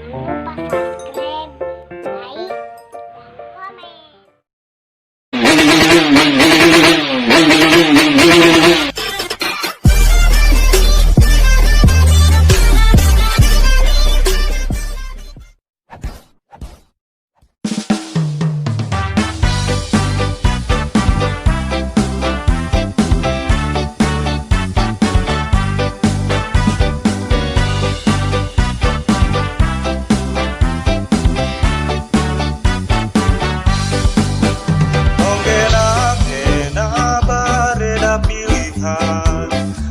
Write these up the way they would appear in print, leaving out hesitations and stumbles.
lupa subscribe, like, dan komen.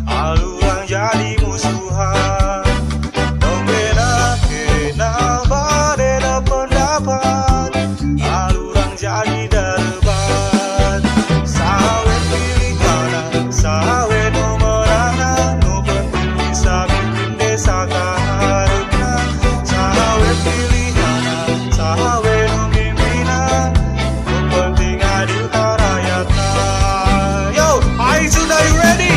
Aluran jadi musuhan, dong kena berbeda pendapat, aluran jadi debat. Sawe pilih kanan, sawe nomor anak, no penting bisa bikin desa kaharupna. Sawe pilih kanan, sawe no pimpinan, no penting adil rakyatna. Yo, I sudah you ready?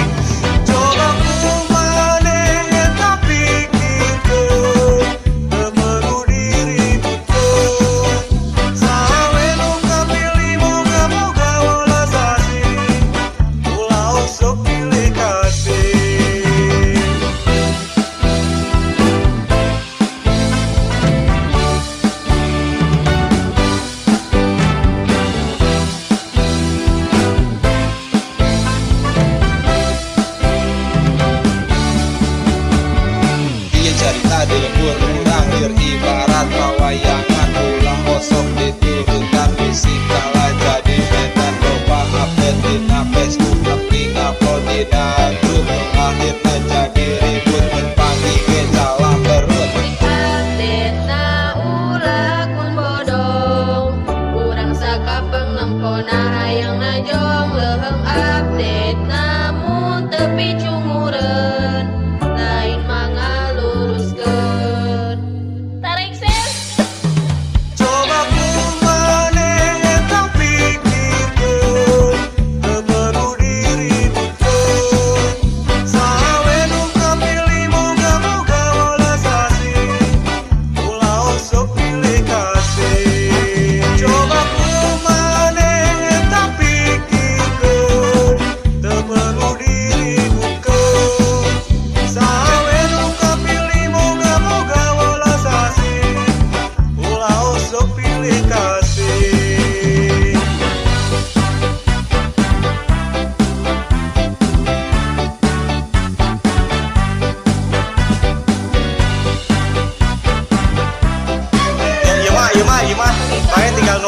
Cerita dilebur murakhir ibarat pawayangan ulah kosong diturunkan fisik kalah jadi medan loba update dina Facebook tapi upload dina grup akhirnya jadi ribut berpanggil ke salah perut update na ulah kun bodong urang sakapeng nempona hayang najong leheng update namun tepi cunguren lain manga Iya mah, paling tinggal